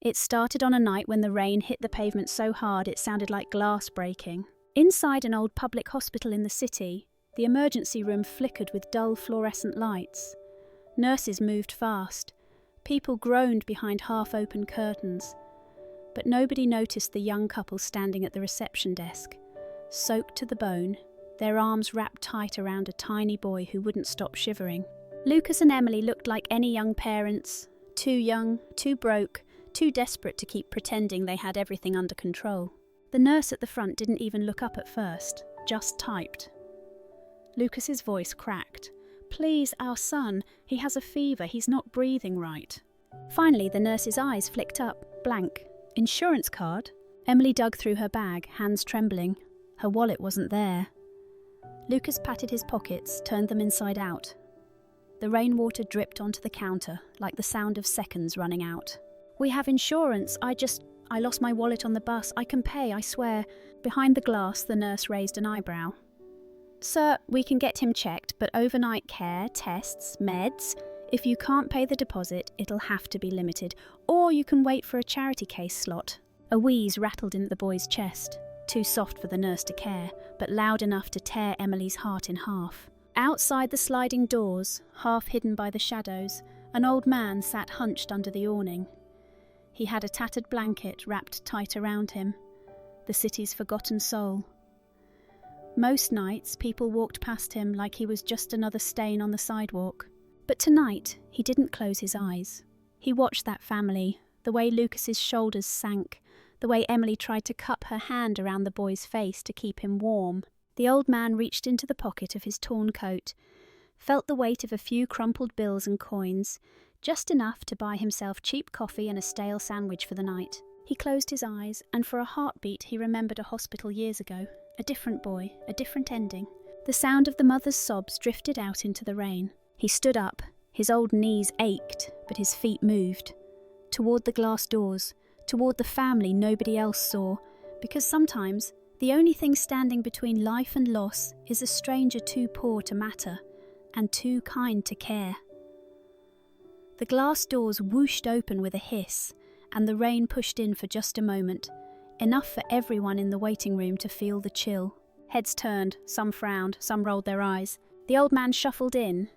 It started on a night when the rain hit the pavement so hard it sounded like glass breaking. Inside an old public hospital in the city, the emergency room flickered with dull fluorescent lights. Nurses moved fast. People groaned behind half-open curtains. But nobody noticed the young couple standing at the reception desk, soaked to the bone, their arms wrapped tight around a tiny boy who wouldn't stop shivering. Lucas and Emily looked like any young parents, too young, too broke, too desperate to keep pretending they had everything under control. The nurse at the front didn't even look up at first, just typed. Lucas's voice cracked. "Please, our son, he has a fever, he's not breathing right." Finally, the nurse's eyes flicked up, blank. "Insurance card?" Emily dug through her bag, hands trembling. Her wallet wasn't there. Lucas patted his pockets, turned them inside out. The rainwater dripped onto the counter, like the sound of seconds running out. "We have insurance, I lost my wallet on the bus, I can pay, I swear." Behind the glass, the nurse raised an eyebrow. "Sir, we can get him checked, but overnight care, tests, meds, if you can't pay the deposit, it'll have to be limited, or you can wait for a charity case slot." A wheeze rattled in the boy's chest, too soft for the nurse to care, but loud enough to tear Emily's heart in half. Outside the sliding doors, half hidden by the shadows, an old man sat hunched under the awning. He had a tattered blanket wrapped tight around him, the city's forgotten soul. Most nights, people walked past him like he was just another stain on the sidewalk. But tonight, he didn't close his eyes. He watched that family, the way Lucas's shoulders sank, the way Emily tried to cup her hand around the boy's face to keep him warm. The old man reached into the pocket of his torn coat, felt the weight of a few crumpled bills and coins, just enough to buy himself cheap coffee and a stale sandwich for the night. He closed his eyes, and for a heartbeat he remembered a hospital years ago. A different boy, a different ending. The sound of the mother's sobs drifted out into the rain. He stood up. His old knees ached, but his feet moved. Toward the glass doors, toward the family nobody else saw, because sometimes the only thing standing between life and loss is a stranger too poor to matter, and too kind to care. The glass doors whooshed open with a hiss, and the rain pushed in for just a moment, enough for everyone in the waiting room to feel the chill. Heads turned, some frowned, some rolled their eyes. The old man shuffled in,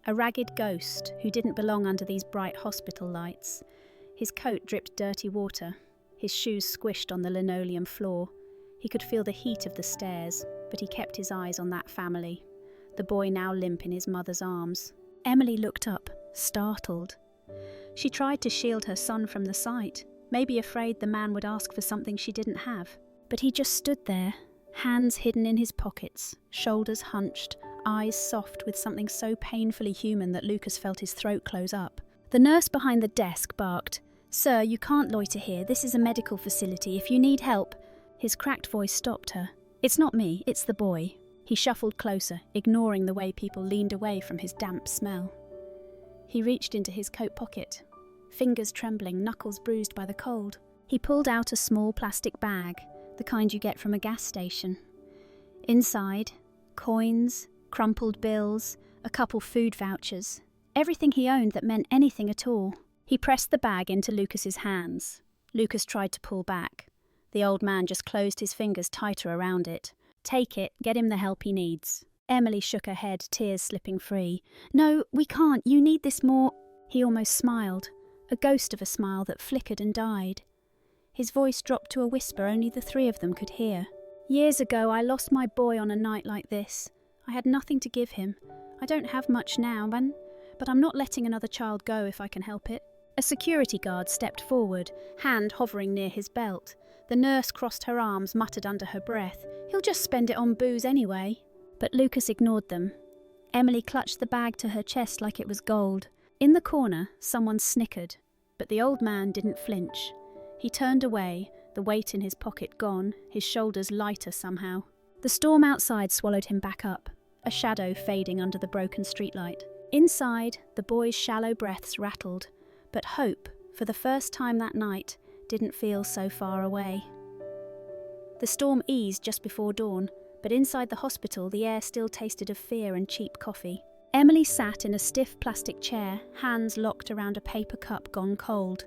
a ragged ghost who didn't belong under these bright hospital lights. His coat dripped dirty water, his shoes squished on the linoleum floor. He could feel the heat of the stairs, but he kept his eyes on that family, the boy now limp in his mother's arms. Emily looked up, startled. She tried to shield her son from the sight, maybe afraid the man would ask for something she didn't have. But he just stood there, hands hidden in his pockets, shoulders hunched, eyes soft with something so painfully human that Lucas felt his throat close up. The nurse behind the desk barked, "Sir, you can't loiter here. This is a medical facility. If you need help..." His cracked voice stopped her. "It's not me, it's the boy." He shuffled closer, ignoring the way people leaned away from his damp smell. He reached into his coat pocket, fingers trembling, knuckles bruised by the cold. He pulled out a small plastic bag, the kind you get from a gas station. Inside, coins, crumpled bills, a couple food vouchers, everything he owned that meant anything at all. He pressed the bag into Lucas's hands. Lucas tried to pull back. The old man just closed his fingers tighter around it. "Take it, get him the help he needs." Emily shook her head, tears slipping free. "No, we can't, you need this more..." He almost smiled, a ghost of a smile that flickered and died. His voice dropped to a whisper only the three of them could hear. "Years ago I lost my boy on a night like this. I had nothing to give him. I don't have much now, but I'm not letting another child go if I can help it." A security guard stepped forward, hand hovering near his belt. The nurse crossed her arms, muttered under her breath, "He'll just spend it on booze anyway." But Lucas ignored them. Emily clutched the bag to her chest like it was gold. In the corner, someone snickered, but the old man didn't flinch. He turned away, the weight in his pocket gone, his shoulders lighter somehow. The storm outside swallowed him back up, a shadow fading under the broken streetlight. Inside, the boy's shallow breaths rattled, but hope, for the first time that night, didn't feel so far away. The storm eased just before dawn, but inside the hospital the air still tasted of fear and cheap coffee. Emily sat in a stiff plastic chair, hands locked around a paper cup gone cold.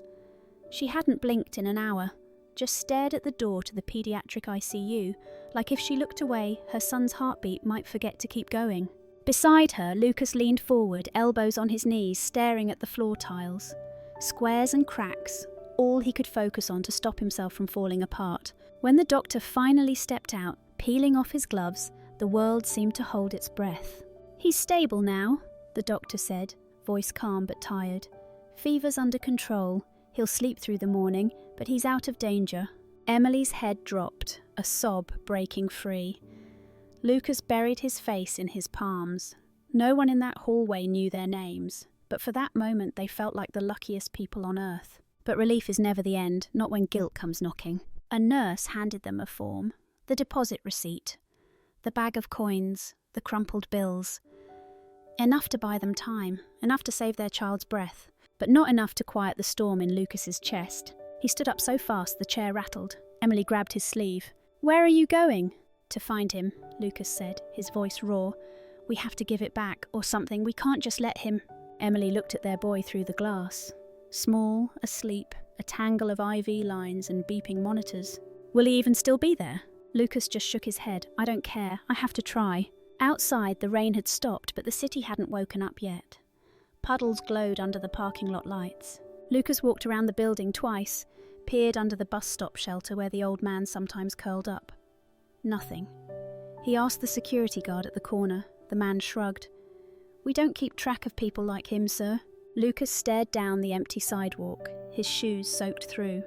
She hadn't blinked in an hour, just stared at the door to the paediatric ICU, like if she looked away, her son's heartbeat might forget to keep going. Beside her, Lucas leaned forward, elbows on his knees, staring at the floor tiles. Squares and cracks, all he could focus on to stop himself from falling apart. When the doctor finally stepped out, peeling off his gloves, the world seemed to hold its breath. "He's stable now," the doctor said, voice calm but tired. "Fever's under control. He'll sleep through the morning, but he's out of danger." Emily's head dropped, a sob breaking free. Lucas buried his face in his palms. No one in that hallway knew their names, but for that moment they felt like the luckiest people on earth. But relief is never the end, not when guilt comes knocking. A nurse handed them a form, the deposit receipt, the bag of coins, the crumpled bills. Enough to buy them time, enough to save their child's breath, but not enough to quiet the storm in Lucas's chest. He stood up so fast the chair rattled. Emily grabbed his sleeve. "Where are you going?" "To find him," Lucas said, his voice raw. "We have to give it back, or something. We can't just let him." Emily looked at their boy through the glass. Small, asleep, a tangle of IV lines and beeping monitors. "Will he even still be there?" Lucas just shook his head. "I don't care. I have to try." Outside, the rain had stopped, but the city hadn't woken up yet. Puddles glowed under the parking lot lights. Lucas walked around the building twice, peered under the bus stop shelter where the old man sometimes curled up. Nothing. He asked the security guard at the corner. The man shrugged. "We don't keep track of people like him, sir." Lucas stared down the empty sidewalk, his shoes soaked through.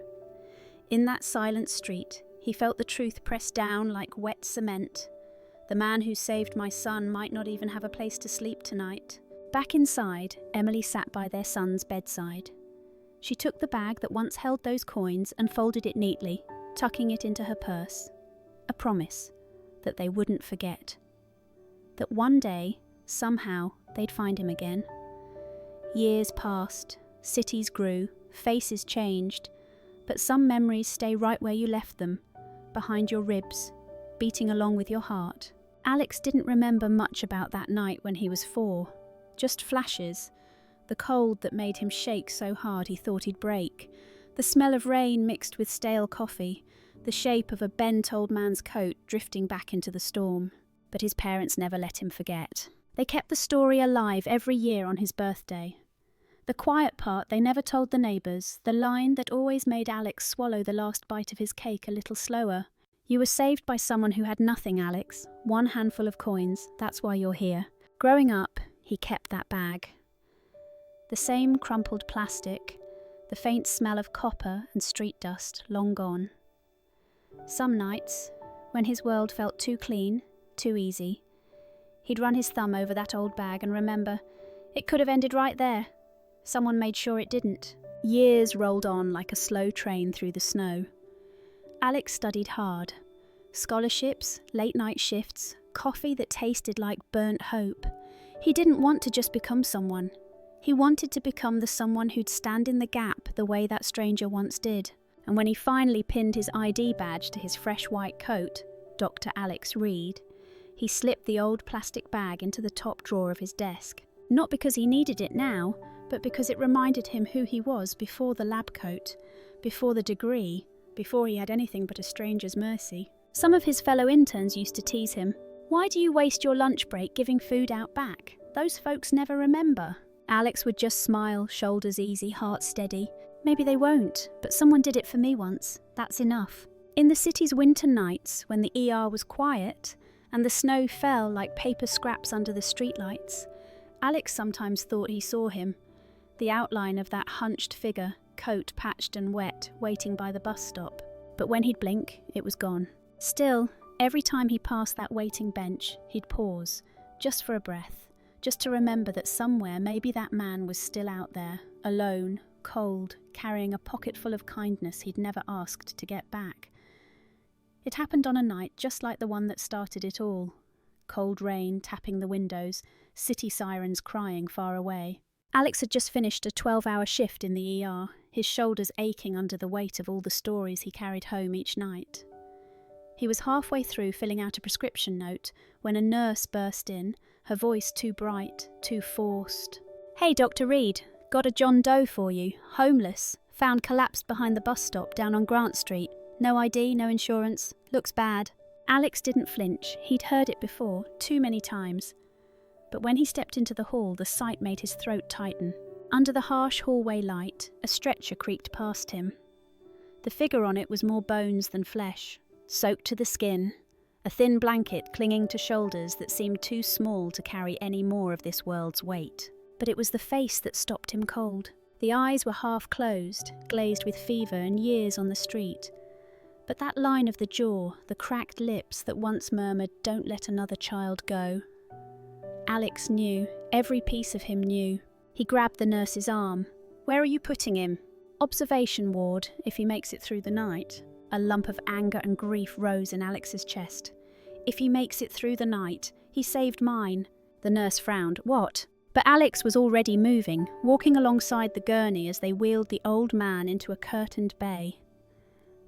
In that silent street, he felt the truth pressed down like wet cement. The man who saved my son might not even have a place to sleep tonight. Back inside, Emily sat by their son's bedside. She took the bag that once held those coins and folded it neatly, tucking it into her purse. A promise that they wouldn't forget. That one day, somehow, they'd find him again. Years passed, cities grew, faces changed, but some memories stay right where you left them, behind your ribs, beating along with your heart. Alex didn't remember much about that night when he was 4, just flashes. The cold that made him shake so hard he thought he'd break, the smell of rain mixed with stale coffee, the shape of a bent old man's coat drifting back into the storm. But his parents never let him forget. They kept the story alive every year on his birthday. The quiet part they never told the neighbours, the line that always made Alex swallow the last bite of his cake a little slower. "You were saved by someone who had nothing, Alex. One handful of coins, that's why you're here." Growing up, he kept that bag. The same crumpled plastic, the faint smell of copper and street dust long gone. Some nights, when his world felt too clean, too easy, he'd run his thumb over that old bag and remember, it could have ended right there. Someone made sure it didn't. Years rolled on like a slow train through the snow. Alex studied hard. Scholarships, late-night shifts, coffee that tasted like burnt hope. He didn't want to just become someone. He wanted to become the someone who'd stand in the gap the way that stranger once did. And when he finally pinned his ID badge to his fresh white coat, Dr. Alex Reed, he slipped the old plastic bag into the top drawer of his desk. Not because he needed it now, but because it reminded him who he was before the lab coat, before the degree, before he had anything but a stranger's mercy. Some of his fellow interns used to tease him. "Why do you waste your lunch break giving food out back? Those folks never remember." Alex would just smile, shoulders easy, heart steady. "Maybe they won't, but someone did it for me once. That's enough." In the city's winter nights, when the ER was quiet and the snow fell like paper scraps under the streetlights, Alex sometimes thought he saw him, the outline of that hunched figure, coat patched and wet, waiting by the bus stop. But when he'd blink, it was gone. Still, every time he passed that waiting bench, he'd pause, just for a breath, just to remember that somewhere maybe that man was still out there, alone, cold, carrying a pocket full of kindness he'd never asked to get back. It happened on a night just like the one that started it all. Cold rain tapping the windows, city sirens crying far away. Alex had just finished a 12-hour shift in the ER, his shoulders aching under the weight of all the stories he carried home each night. He was halfway through filling out a prescription note when a nurse burst in, her voice too bright, too forced. "Hey, Dr. Reed, got a John Doe for you, homeless, Found collapsed behind the bus stop down on Grant Street. No ID, no insurance. Looks bad. Alex didn't flinch. He'd heard it before, too many times. But when he stepped into the hall, the sight made his throat tighten. Under the harsh hallway light, a stretcher creaked past him. The figure on it was more bones than flesh, soaked to the skin, a thin blanket clinging to shoulders that seemed too small to carry any more of this world's weight. But it was the face that stopped him cold. The eyes were half closed, glazed with fever and years on the street. But that line of the jaw, the cracked lips that once murmured, "Don't let another child go." Alex knew, every piece of him knew. He grabbed the nurse's arm. "Where are you putting him?" "Observation ward, if he makes it through the night." A lump of anger and grief rose in Alex's chest. "If he makes it through the night, he saved mine." The nurse frowned. "What?" But Alex was already moving, walking alongside the gurney as they wheeled the old man into a curtained bay.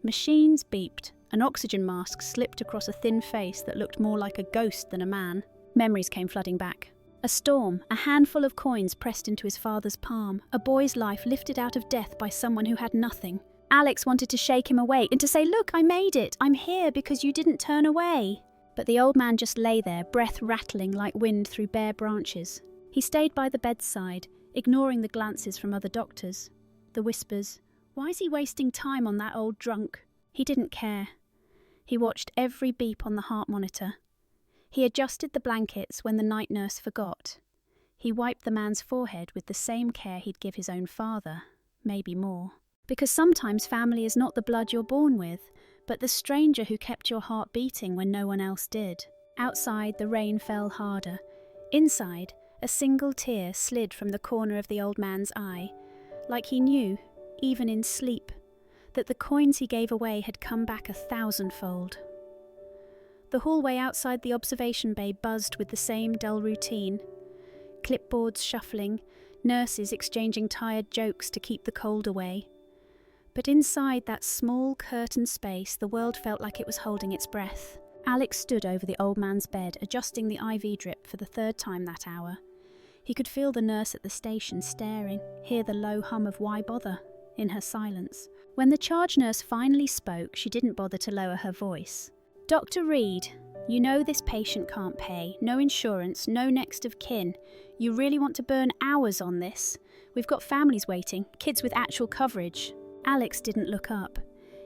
Machines beeped. An oxygen mask slipped across a thin face that looked more like a ghost than a man. Memories came flooding back. A storm, a handful of coins pressed into his father's palm, a boy's life lifted out of death by someone who had nothing. Alex wanted to shake him awake and to say, "Look, I made it. I'm here because you didn't turn away." But the old man just lay there, breath rattling like wind through bare branches. He stayed by the bedside, ignoring the glances from other doctors. The whispers, "Why is he wasting time on that old drunk?" He didn't care. He watched every beep on the heart monitor. He adjusted the blankets when the night nurse forgot. He wiped the man's forehead with the same care he'd give his own father, maybe more. Because sometimes family is not the blood you're born with, but the stranger who kept your heart beating when no one else did. Outside, the rain fell harder. Inside, a single tear slid from the corner of the old man's eye, like he knew, even in sleep, that the coins he gave away had come back 1,000-fold. The hallway outside the observation bay buzzed with the same dull routine. Clipboards shuffling, nurses exchanging tired jokes to keep the cold away. But inside that small curtained space, the world felt like it was holding its breath. Alex stood over the old man's bed, adjusting the IV drip for the third time that hour. He could feel the nurse at the station staring, hear the low hum of "Why bother?" in her silence. When the charge nurse finally spoke, she didn't bother to lower her voice. "Dr. Reed, you know this patient can't pay, no insurance, no next of kin. You really want to burn hours on this? We've got families waiting, kids with actual coverage." Alex didn't look up.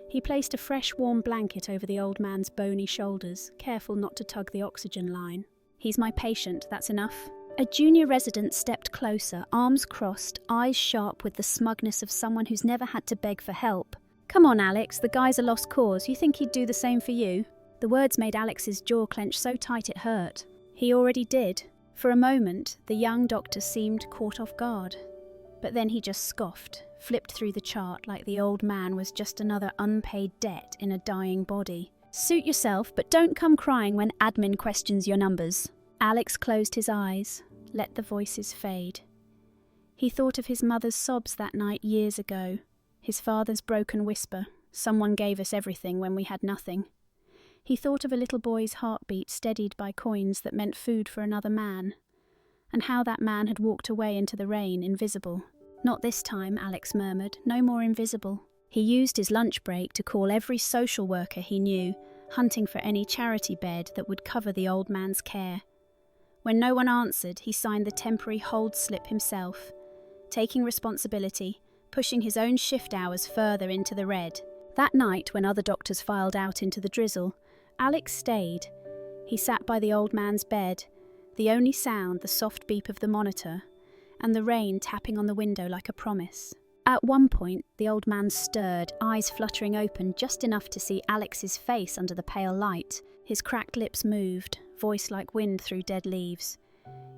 He placed a fresh warm blanket over the old man's bony shoulders, careful not to tug the oxygen line. "He's my patient, that's enough." A junior resident stepped closer, arms crossed, eyes sharp with the smugness of someone who's never had to beg for help. "Come on, Alex, the guy's a lost cause. You think he'd do the same for you?" The words made Alex's jaw clench so tight it hurt. He already did. For a moment, the young doctor seemed caught off guard. But then he just scoffed, flipped through the chart like the old man was just another unpaid debt in a dying body. "Suit yourself, but don't come crying when admin questions your numbers." Alex closed his eyes, let the voices fade. He thought of his mother's sobs that night years ago, his father's broken whisper, "Someone gave us everything when we had nothing." He thought of a little boy's heartbeat steadied by coins that meant food for another man, and how that man had walked away into the rain, invisible. "Not this time," Alex murmured, "no more invisible." He used his lunch break to call every social worker he knew, hunting for any charity bed that would cover the old man's care. When no one answered, he signed the temporary hold slip himself, taking responsibility, pushing his own shift hours further into the red. That night, when other doctors filed out into the drizzle, Alex stayed. He sat by the old man's bed, the only sound the soft beep of the monitor, and the rain tapping on the window like a promise. At one point, the old man stirred, eyes fluttering open just enough to see Alex's face under the pale light. His cracked lips moved, voice like wind through dead leaves.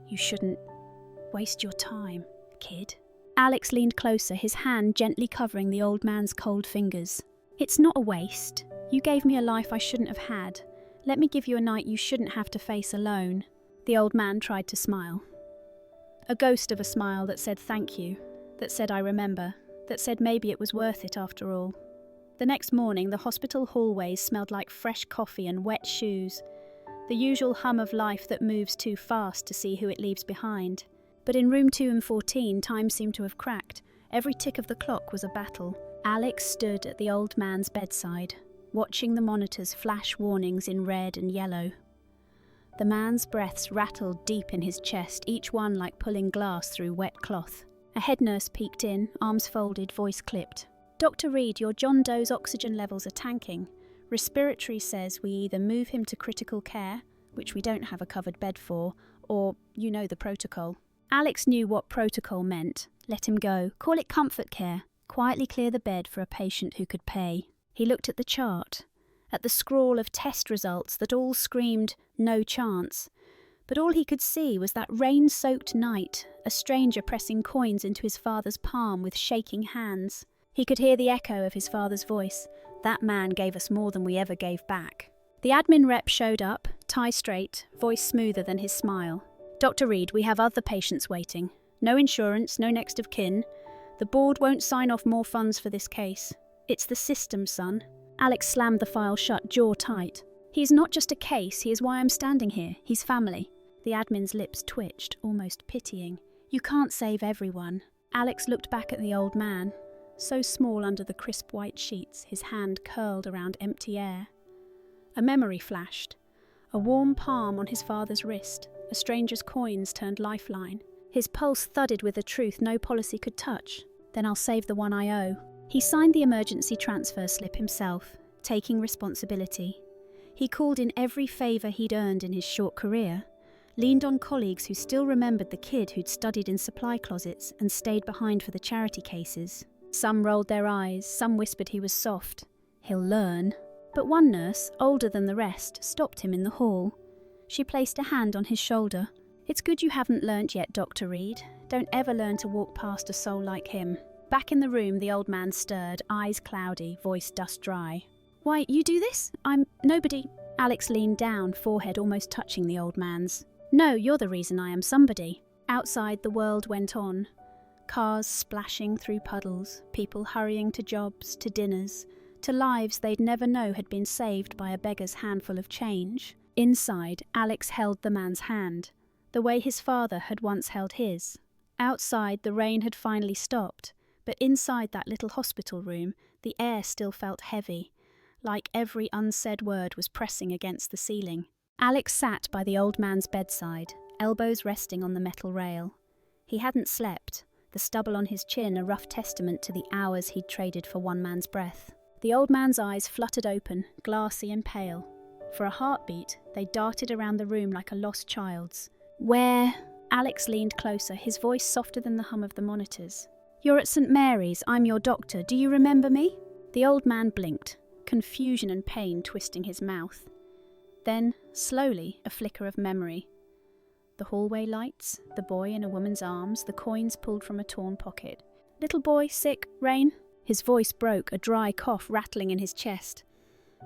"You shouldn't waste your time, kid." Alex leaned closer, his hand gently covering the old man's cold fingers. "It's not a waste. You gave me a life I shouldn't have had. Let me give you a night you shouldn't have to face alone." The old man tried to smile. A ghost of a smile that said thank you, that said I remember, that said maybe it was worth it after all. The next morning, the hospital hallways smelled like fresh coffee and wet shoes, the usual hum of life that moves too fast to see who it leaves behind. But in room 2 and 14, time seemed to have cracked. Every tick of the clock was a battle. Alex stood at the old man's bedside, watching the monitors flash warnings in red and yellow. The man's breaths rattled deep in his chest, each one like pulling glass through wet cloth. A head nurse peeked in, arms folded, voice clipped. "Dr. Reed, your John Doe's oxygen levels are tanking. Respiratory says we either move him to critical care, which we don't have a covered bed for, or you know the protocol." Alex knew what protocol meant. Let him go. Call it comfort care. Quietly clear the bed for a patient who could pay. He looked at the chart, at the scrawl of test results that all screamed no chance. But all he could see was that rain-soaked night, a stranger pressing coins into his father's palm with shaking hands. He could hear the echo of his father's voice. "That man gave us more than we ever gave back." The admin rep showed up, tie straight, voice smoother than his smile. "Dr. Reed, we have other patients waiting. No insurance, no next of kin. The board won't sign off more funds for this case. It's the system, son." Alex slammed the file shut, jaw tight. "He's not just a case, he is why I'm standing here. He's family." The admin's lips twitched, almost pitying. "You can't save everyone." Alex looked back at the old man, so small under the crisp white sheets, his hand curled around empty air. A memory flashed. A warm palm on his father's wrist, a stranger's coins turned lifeline. His pulse thudded with a truth no policy could touch. "Then I'll save the one I owe." He signed the emergency transfer slip himself, taking responsibility. He called in every favour he'd earned in his short career, leaned on colleagues who still remembered the kid who'd studied in supply closets and stayed behind for the charity cases. Some rolled their eyes, some whispered he was soft. "He'll learn." But one nurse, older than the rest, stopped him in the hall. She placed a hand on his shoulder. "It's good you haven't learnt yet, Dr. Reed. Don't ever learn to walk past a soul like him." Back in the room, the old man stirred, eyes cloudy, voice dust dry. "Why, you do this? I'm nobody." Alex leaned down, forehead almost touching the old man's. "No, you're the reason I am somebody." Outside, the world went on. Cars splashing through puddles, people hurrying to jobs, to dinners, to lives they'd never know had been saved by a beggar's handful of change. Inside, Alex held the man's hand, the way his father had once held his. Outside, the rain had finally stopped, but inside that little hospital room, the air still felt heavy, like every unsaid word was pressing against the ceiling. Alex sat by the old man's bedside, elbows resting on the metal rail. He hadn't slept, the stubble on his chin a rough testament to the hours he'd traded for one man's breath. The old man's eyes fluttered open, glassy and pale. For a heartbeat, they darted around the room like a lost child's. "Where?" Alex leaned closer, his voice softer than the hum of the monitors. "You're at St. Mary's. I'm your doctor. Do you remember me?" The old man blinked, confusion and pain twisting his mouth. Then, slowly, a flicker of memory. The hallway lights, the boy in a woman's arms, the coins pulled from a torn pocket. "Little boy, sick, rain?" His voice broke, a dry cough rattling in his chest.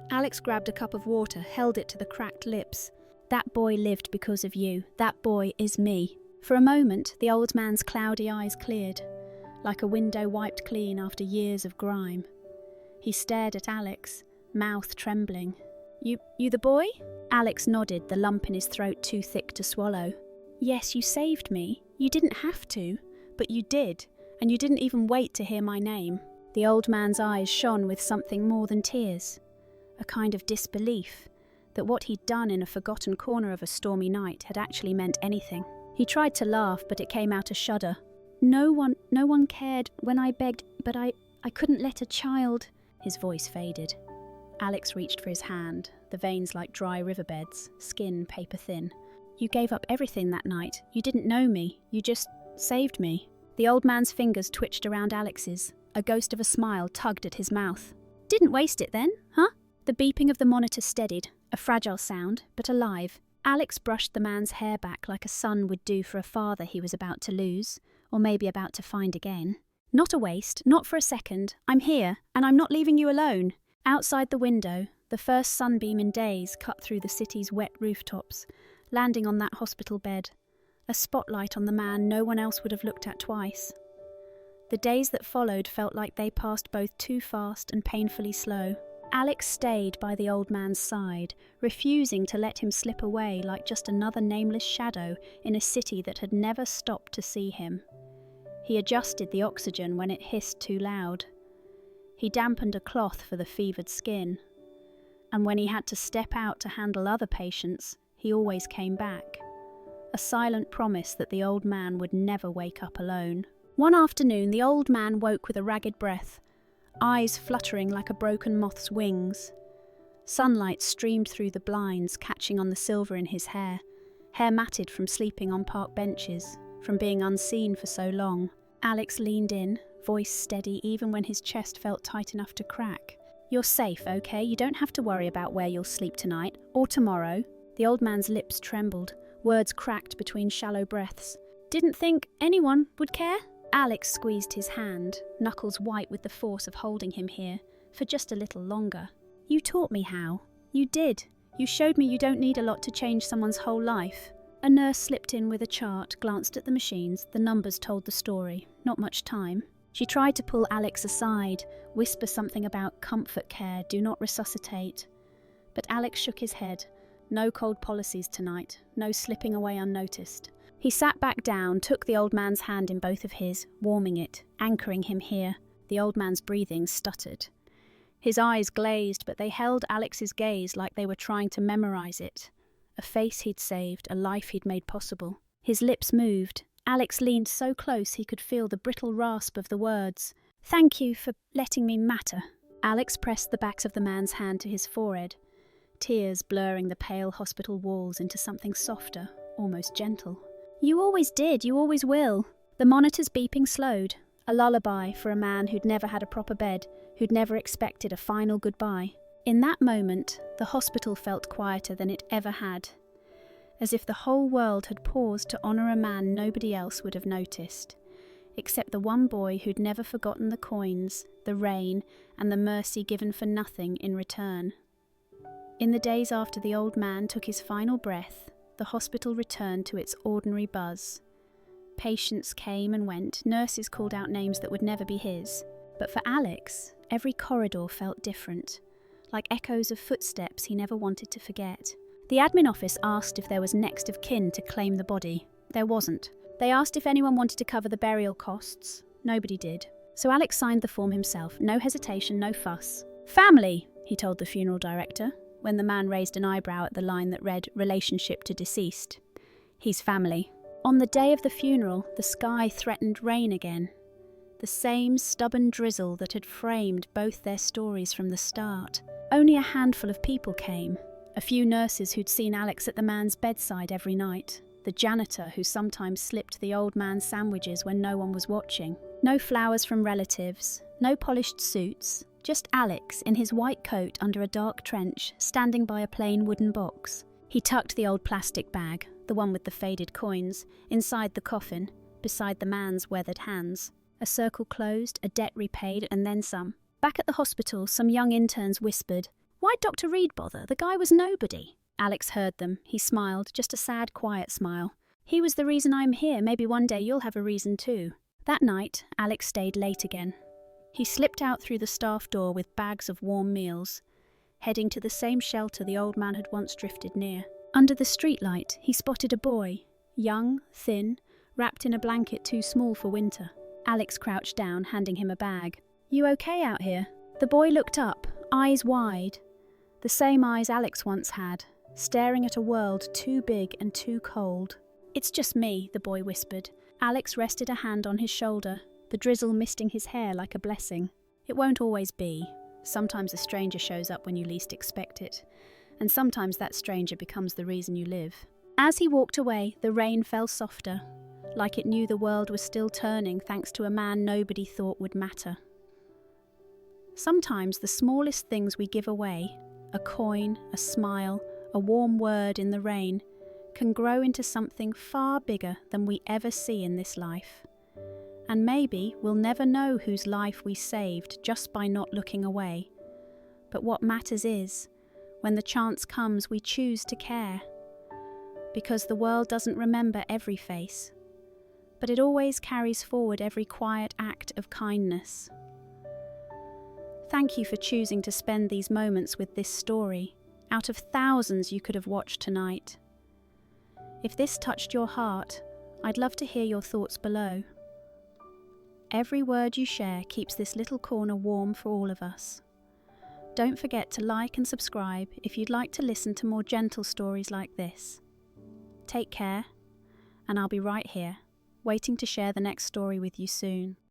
Alex grabbed a cup of water, held it to the cracked lips. "That boy lived because of you. That boy is me." For a moment, the old man's cloudy eyes cleared, like a window wiped clean after years of grime. He stared at Alex, mouth trembling. You the boy?" Alex nodded, the lump in his throat too thick to swallow. "Yes, you saved me. You didn't have to, but you did, and you didn't even wait to hear my name." The old man's eyes shone with something more than tears, a kind of disbelief that what he'd done in a forgotten corner of a stormy night had actually meant anything. He tried to laugh, but it came out a shudder. No one cared when I begged, but I couldn't let a child." His voice faded. Alex reached for his hand, the veins like dry riverbeds, skin paper thin. "You gave up everything that night. You didn't know me. You just saved me." The old man's fingers twitched around Alex's. A ghost of a smile tugged at his mouth. "Didn't waste it then, huh?" The beeping of the monitor steadied, a fragile sound, but alive. Alex brushed the man's hair back like a son would do for a father he was about to lose, or maybe about to find again. "Not a waste, not for a second. I'm here, and I'm not leaving you alone." Outside the window, the first sunbeam in days cut through the city's wet rooftops, landing on that hospital bed, a spotlight on the man no one else would have looked at twice. The days that followed felt like they passed both too fast and painfully slow. Alex stayed by the old man's side, refusing to let him slip away like just another nameless shadow in a city that had never stopped to see him. He adjusted the oxygen when it hissed too loud. He dampened a cloth for the fevered skin. And when he had to step out to handle other patients, he always came back. A silent promise that the old man would never wake up alone. One afternoon, the old man woke with a ragged breath, eyes fluttering like a broken moth's wings. Sunlight streamed through the blinds, catching on the silver in his hair matted from sleeping on park benches, from being unseen for so long. Alex leaned in, voice steady even when his chest felt tight enough to crack. "You're safe, okay? You don't have to worry about where you'll sleep tonight, or tomorrow." The old man's lips trembled, words cracked between shallow breaths. "Didn't think anyone would care?" Alex squeezed his hand, knuckles white with the force of holding him here, for just a little longer. "You taught me how. You did. You showed me you don't need a lot to change someone's whole life." A nurse slipped in with a chart, glanced at the machines, the numbers told the story. Not much time. She tried to pull Alex aside, whisper something about comfort care, do not resuscitate. But Alex shook his head. No cold policies tonight, no slipping away unnoticed. He sat back down, took the old man's hand in both of his, warming it, anchoring him here. The old man's breathing stuttered. His eyes glazed, but they held Alex's gaze like they were trying to memorize it. A face he'd saved, a life he'd made possible. His lips moved. Alex leaned so close he could feel the brittle rasp of the words. "Thank you for letting me matter." Alex pressed the backs of the man's hand to his forehead, tears blurring the pale hospital walls into something softer, almost gentle. "You always did, you always will." The monitor's beeping slowed, a lullaby for a man who'd never had a proper bed, who'd never expected a final goodbye. In that moment, the hospital felt quieter than it ever had, as if the whole world had paused to honour a man nobody else would have noticed, except the one boy who'd never forgotten the coins, the rain, and the mercy given for nothing in return. In the days after the old man took his final breath, the hospital returned to its ordinary buzz. Patients came and went, nurses called out names that would never be his. But for Alex, every corridor felt different, like echoes of footsteps he never wanted to forget. The admin office asked if there was next of kin to claim the body. There wasn't. They asked if anyone wanted to cover the burial costs. Nobody did. So Alex signed the form himself, no hesitation, no fuss. "Family," he told the funeral director, when the man raised an eyebrow at the line that read, "Relationship to deceased." "He's family." On the day of the funeral, the sky threatened rain again. The same stubborn drizzle that had framed both their stories from the start. Only a handful of people came. A few nurses who'd seen Alex at the man's bedside every night. The janitor who sometimes slipped the old man sandwiches when no one was watching. No flowers from relatives, no polished suits, just Alex in his white coat under a dark trench, standing by a plain wooden box. He tucked the old plastic bag, the one with the faded coins, inside the coffin, beside the man's weathered hands. A circle closed, a debt repaid, and then some. Back at the hospital, some young interns whispered, "Why'd Dr. Reed bother? The guy was nobody." Alex heard them. He smiled, just a sad, quiet smile. "He was the reason I'm here. Maybe one day you'll have a reason too." That night, Alex stayed late again. He slipped out through the staff door with bags of warm meals, heading to the same shelter the old man had once drifted near. Under the streetlight, he spotted a boy, young, thin, wrapped in a blanket too small for winter. Alex crouched down, handing him a bag. "You okay out here?" The boy looked up, eyes wide. The same eyes Alex once had, staring at a world too big and too cold. "It's just me," the boy whispered. Alex rested a hand on his shoulder, the drizzle misting his hair like a blessing. "It won't always be. Sometimes a stranger shows up when you least expect it, and sometimes that stranger becomes the reason you live." As he walked away, the rain fell softer, like it knew the world was still turning thanks to a man nobody thought would matter. Sometimes the smallest things we give away, a coin, a smile, a warm word in the rain, can grow into something far bigger than we ever see in this life. And maybe we'll never know whose life we saved just by not looking away. But what matters is, when the chance comes, we choose to care. Because the world doesn't remember every face, but it always carries forward every quiet act of kindness. Thank you for choosing to spend these moments with this story, out of thousands you could have watched tonight. If this touched your heart, I'd love to hear your thoughts below. Every word you share keeps this little corner warm for all of us. Don't forget to like and subscribe if you'd like to listen to more gentle stories like this. Take care, and I'll be right here, waiting to share the next story with you soon.